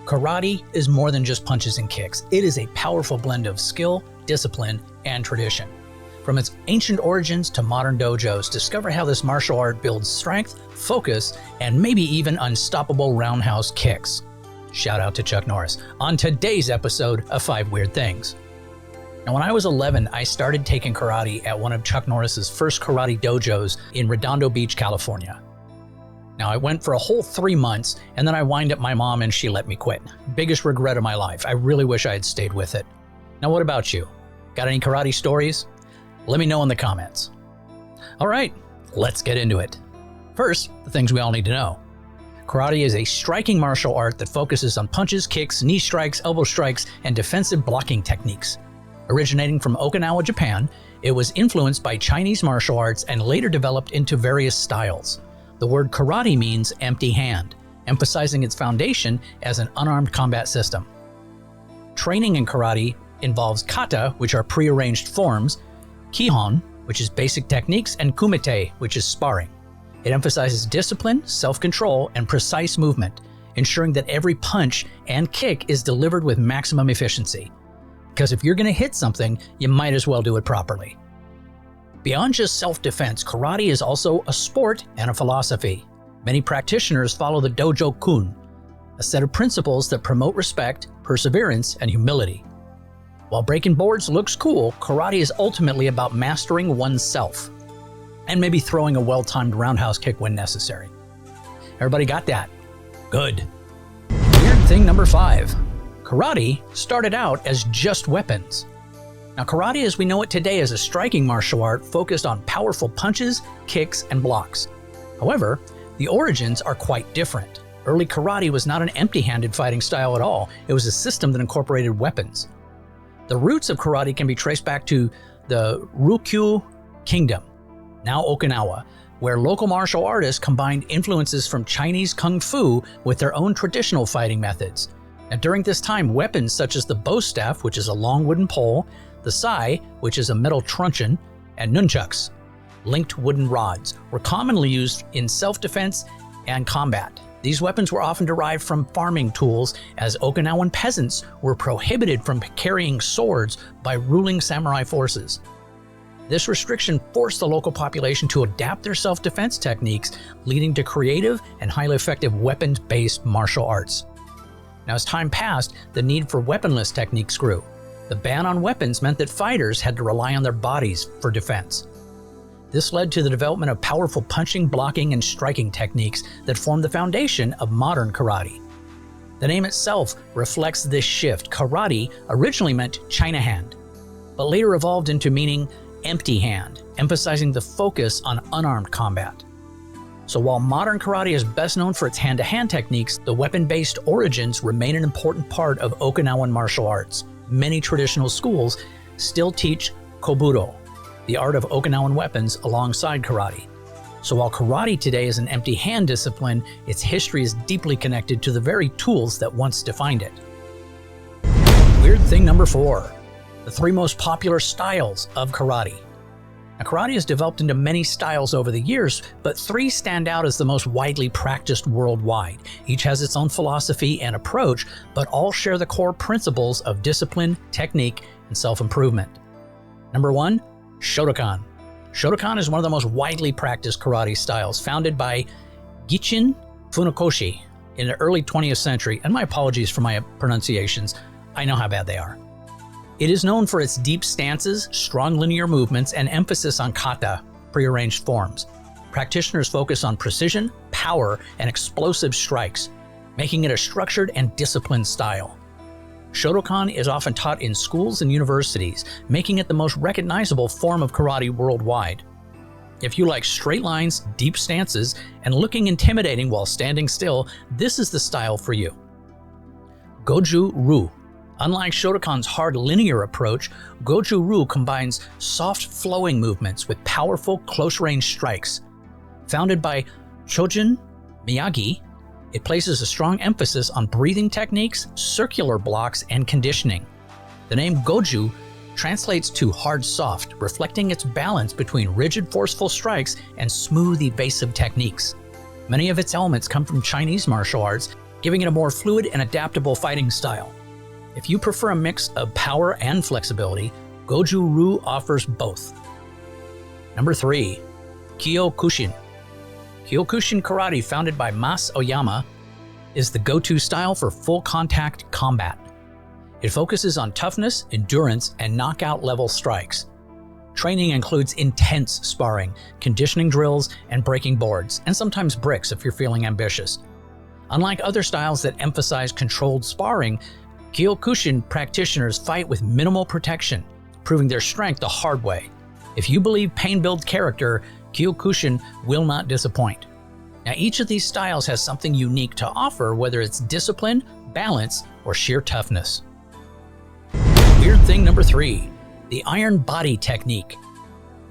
Karate is more than just punches and kicks. It is a powerful blend of skill, discipline, and tradition. From its ancient origins to modern dojos, discover how this martial art builds strength, focus, and maybe even unstoppable roundhouse kicks. Shout out to Chuck Norris on today's episode of 5 Weird Things. Now, when I was 11, I started taking karate at one of Chuck Norris's first karate dojos in Redondo Beach, California. Now, I went for a whole 3 months, and then I whined at my mom and she let me quit. Biggest regret of my life. I really wish I had stayed with it. Now, what about you? Got any karate stories? Let me know in the comments. All right, let's get into it. First, the things we all need to know. Karate is a striking martial art that focuses on punches, kicks, knee strikes, elbow strikes, and defensive blocking techniques. Originating from Okinawa, Japan, it was influenced by Chinese martial arts and later developed into various styles. The word karate means empty hand, emphasizing its foundation as an unarmed combat system. Training in karate involves kata, which are prearranged forms, kihon, which is basic techniques, and kumite, which is sparring. It emphasizes discipline, self-control, and precise movement, ensuring that every punch and kick is delivered with maximum efficiency. Because if you're going to hit something, you might as well do it properly. Beyond just self-defense, karate is also a sport and a philosophy. Many practitioners follow the dojo-kun, a set of principles that promote respect, perseverance, and humility. While breaking boards looks cool, karate is ultimately about mastering oneself, and maybe throwing a well-timed roundhouse kick when necessary. Everybody got that? Good. Weird thing number 5. Karate started out as just weapons. Now, karate as we know it today is a striking martial art focused on powerful punches, kicks, and blocks. However, the origins are quite different. Early karate was not an empty-handed fighting style at all. It was a system that incorporated weapons. The roots of karate can be traced back to the Ryukyu Kingdom, now Okinawa, where local martial artists combined influences from Chinese kung fu with their own traditional fighting methods. And during this time, weapons such as the bow staff, which is a long wooden pole, the sai, which is a metal truncheon, and nunchucks, linked wooden rods, were commonly used in self-defense and combat. These weapons were often derived from farming tools, as Okinawan peasants were prohibited from carrying swords by ruling samurai forces. This restriction forced the local population to adapt their self-defense techniques, leading to creative and highly effective weapons-based martial arts. Now, as time passed, the need for weaponless techniques grew. The ban on weapons meant that fighters had to rely on their bodies for defense. This led to the development of powerful punching, blocking, and striking techniques that formed the foundation of modern karate. The name itself reflects this shift. Karate originally meant China hand, but later evolved into meaning empty hand, emphasizing the focus on unarmed combat. So while modern karate is best known for its hand-to-hand techniques, the weapon-based origins remain an important part of Okinawan martial arts. Many traditional schools still teach kobudo, the art of Okinawan weapons, alongside karate. So while karate today is an empty hand discipline, its history is deeply connected to the very tools that once defined it. Weird thing number 4. The 3 most popular styles of karate. Now, karate has developed into many styles over the years, but 3 stand out as the most widely practiced worldwide. Each has its own philosophy and approach, but all share the core principles of discipline, technique, and self-improvement. Number 1, Shodokan. Shodokan is one of the most widely practiced karate styles, founded by Gichin Funakoshi in the early 20th century, and my apologies for my pronunciations. I know how bad they are. It is known for its deep stances, strong linear movements, and emphasis on kata, prearranged forms. Practitioners focus on precision, power, and explosive strikes, making it a structured and disciplined style. Shodokan is often taught in schools and universities, making it the most recognizable form of karate worldwide. If you like straight lines, deep stances, and looking intimidating while standing still, this is the style for you. Goju-ryu. Unlike Shodokan's hard linear approach, Goju-ryu combines soft flowing movements with powerful close-range strikes. Founded by Chojun Miyagi, it places a strong emphasis on breathing techniques, circular blocks, and conditioning. The name Goju translates to hard-soft, reflecting its balance between rigid, forceful strikes and smooth, evasive techniques. Many of its elements come from Chinese martial arts, giving it a more fluid and adaptable fighting style. If you prefer a mix of power and flexibility, Goju-Ryu offers both. Number 3. Kyokushin. Kyokushin karate, founded by Mas Oyama, is the go-to style for full-contact combat. It focuses on toughness, endurance, and knockout-level strikes. Training includes intense sparring, conditioning drills, and breaking boards, and sometimes bricks if you're feeling ambitious. Unlike other styles that emphasize controlled sparring, Kyokushin practitioners fight with minimal protection, proving their strength the hard way. If you believe pain builds character, Kyokushin will not disappoint. Now, each of these styles has something unique to offer, whether it's discipline, balance, or sheer toughness. Weird thing number 3, the iron body technique.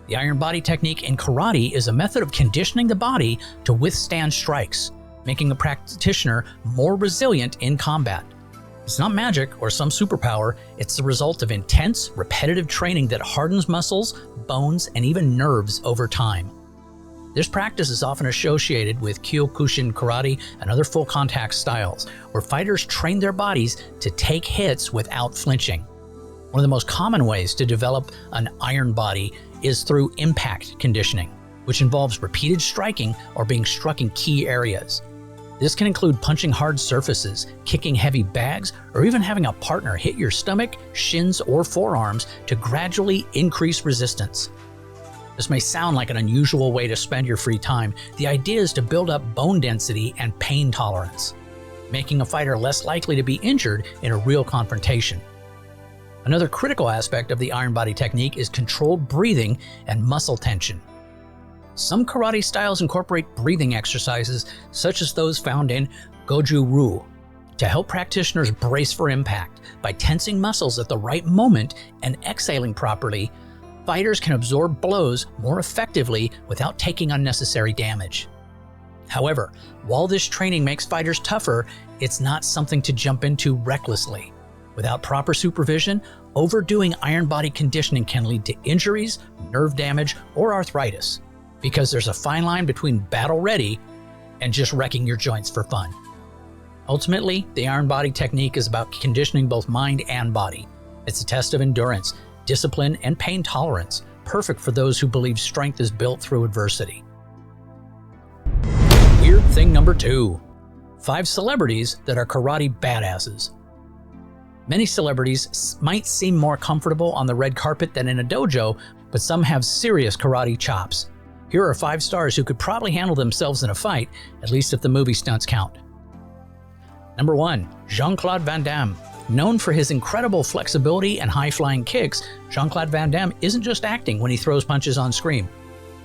The iron body technique in karate is a method of conditioning the body to withstand strikes, making a practitioner more resilient in combat. It's not magic or some superpower, it's the result of intense, repetitive training that hardens muscles, bones, and even nerves over time. This practice is often associated with Kyokushin karate and other full-contact styles, where fighters train their bodies to take hits without flinching. One of the most common ways to develop an iron body is through impact conditioning, which involves repeated striking or being struck in key areas. This can include punching hard surfaces, kicking heavy bags, or even having a partner hit your stomach, shins, or forearms to gradually increase resistance. This may sound like an unusual way to spend your free time. The idea is to build up bone density and pain tolerance, making a fighter less likely to be injured in a real confrontation. Another critical aspect of the iron body technique is controlled breathing and muscle tension. Some karate styles incorporate breathing exercises, such as those found in Goju-Ryu, to help practitioners brace for impact. By tensing muscles at the right moment and exhaling properly, fighters can absorb blows more effectively without taking unnecessary damage. However, while this training makes fighters tougher, it's not something to jump into recklessly. Without proper supervision, overdoing iron body conditioning can lead to injuries, nerve damage, or arthritis, because there's a fine line between battle-ready and just wrecking your joints for fun. Ultimately, the iron body technique is about conditioning both mind and body. It's a test of endurance, discipline, and pain tolerance, perfect for those who believe strength is built through adversity. Weird thing number 2, 5 celebrities that are karate badasses. Many celebrities might seem more comfortable on the red carpet than in a dojo, but some have serious karate chops. Here are 5 stars who could probably handle themselves in a fight, at least if the movie stunts count. Number 1, Jean-Claude Van Damme. Known for his incredible flexibility and high-flying kicks, Jean-Claude Van Damme isn't just acting when he throws punches on screen.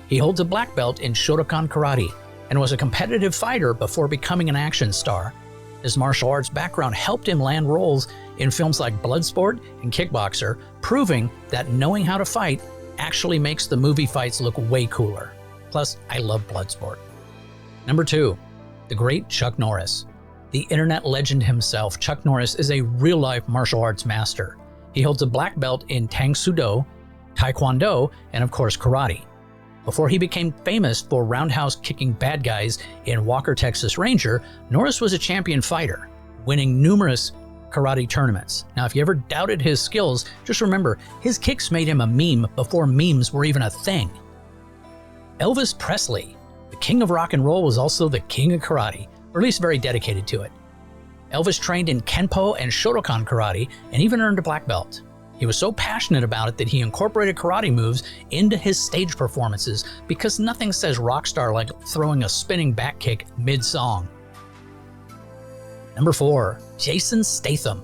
He holds a black belt in Shotokan karate and was a competitive fighter before becoming an action star. His martial arts background helped him land roles in films like Bloodsport and Kickboxer, proving that knowing how to fight actually makes the movie fights look way cooler. Plus, I love Bloodsport. Number 2, the great Chuck Norris. The internet legend himself, Chuck Norris is a real-life martial arts master. He holds a black belt in Tang Soo Do, Taekwondo, and of course karate. Before he became famous for roundhouse kicking bad guys in Walker, Texas Ranger, Norris was a champion fighter, winning numerous karate tournaments. Now, if you ever doubted his skills, just remember, his kicks made him a meme before memes were even a thing. Elvis Presley, the king of rock and roll, was also the king of karate, or at least very dedicated to it. Elvis trained in Kenpo and Shotokan karate and even earned a black belt. He was so passionate about it that he incorporated karate moves into his stage performances, because nothing says rock star like throwing a spinning back kick mid-song. Number 4, Jason Statham.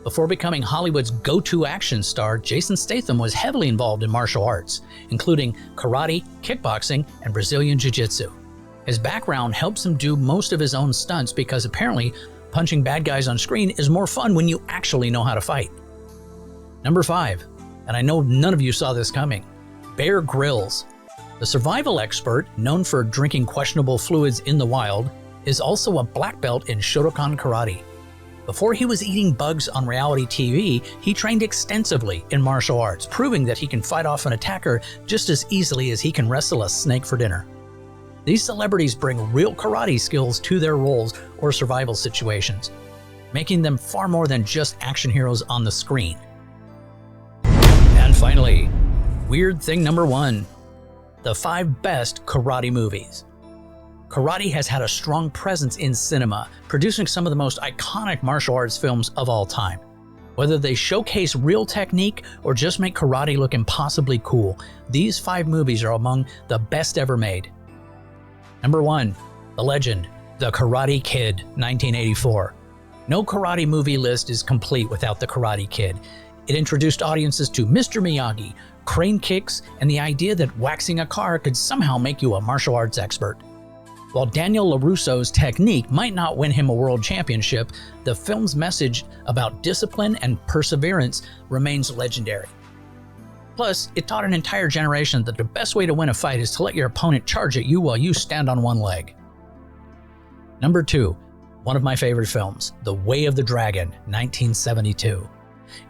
Before becoming Hollywood's go-to action star, Jason Statham was heavily involved in martial arts, including karate, kickboxing, and Brazilian Jiu-Jitsu. His background helps him do most of his own stunts because apparently punching bad guys on screen is more fun when you actually know how to fight. Number 5, and I know none of you saw this coming, Bear Grylls. The survival expert, known for drinking questionable fluids in the wild, is also a black belt in Shotokan karate. Before he was eating bugs on reality TV, he trained extensively in martial arts, proving that he can fight off an attacker just as easily as he can wrestle a snake for dinner. These celebrities bring real karate skills to their roles or survival situations, making them far more than just action heroes on the screen. And finally, weird thing number 1, the 5 best karate movies. Karate has had a strong presence in cinema, producing some of the most iconic martial arts films of all time. Whether they showcase real technique or just make karate look impossibly cool, these 5 movies are among the best ever made. Number 1, the legend, The Karate Kid, 1984. No karate movie list is complete without The Karate Kid. It introduced audiences to Mr. Miyagi, crane kicks, and the idea that waxing a car could somehow make you a martial arts expert. While Daniel LaRusso's technique might not win him a world championship, the film's message about discipline and perseverance remains legendary. Plus, it taught an entire generation that the best way to win a fight is to let your opponent charge at you while you stand on one leg. Number 2, one of my favorite films, The Way of the Dragon, 1972.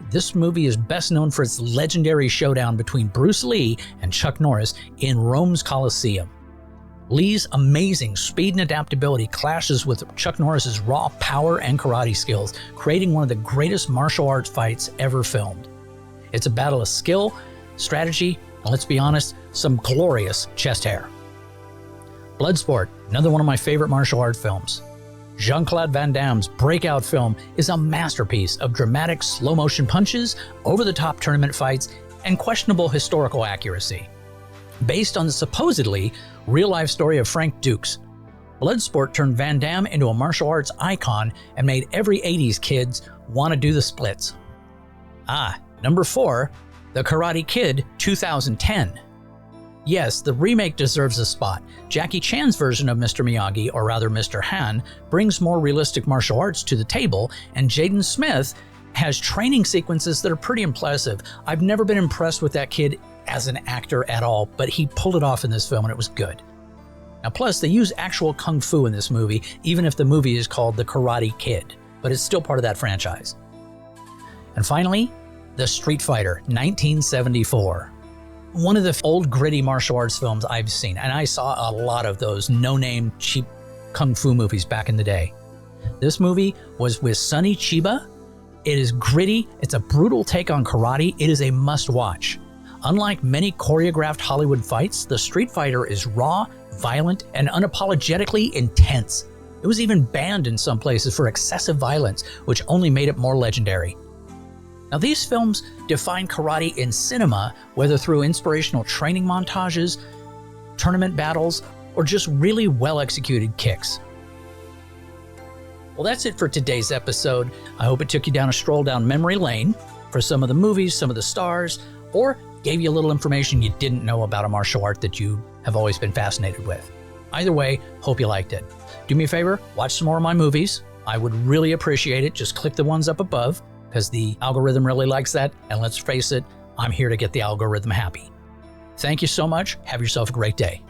This movie is best known for its legendary showdown between Bruce Lee and Chuck Norris in Rome's Colosseum. Lee's amazing speed and adaptability clashes with Chuck Norris's raw power and karate skills, creating one of the greatest martial arts fights ever filmed. It's a battle of skill, strategy, and let's be honest, some glorious chest hair. Bloodsport, another one of my favorite martial arts films. Jean-Claude Van Damme's breakout film is a masterpiece of dramatic slow-motion punches, over-the-top tournament fights, and questionable historical accuracy. Based on the supposedly real-life story of Frank Dukes, Bloodsport turned Van Damme into a martial arts icon and made every 80s kids want to do the splits. Number 4, The Karate Kid, 2010. Yes, the remake deserves a spot. Jackie Chan's version of Mr. Miyagi, or rather Mr. Han, brings more realistic martial arts to the table, and Jaden Smith has training sequences that are pretty impressive. I've never been impressed with that kid as an actor at all, but he pulled it off in this film and it was good. Now plus, they use actual kung fu in this movie, even if the movie is called The Karate Kid, but it's still part of that franchise. And finally, The Street Fighter, 1974. One of the old gritty martial arts films I've seen, and I saw a lot of those no-name cheap kung fu movies back in the day. This movie was with Sonny Chiba. It is gritty, it's a brutal take on karate, it is a must-watch. Unlike many choreographed Hollywood fights, The Street Fighter is raw, violent, and unapologetically intense. It was even banned in some places for excessive violence, which only made it more legendary. Now, these films define karate in cinema, whether through inspirational training montages, tournament battles, or just really well-executed kicks. Well, that's it for today's episode. I hope it took you down a stroll down memory lane for some of the movies, some of the stars, or gave you a little information you didn't know about a martial art that you have always been fascinated with. Either way, hope you liked it. Do me a favor, watch some more of my movies. I would really appreciate it. Just click the ones up above, because the algorithm really likes that. And let's face it, I'm here to get the algorithm happy. Thank you so much. Have yourself a great day.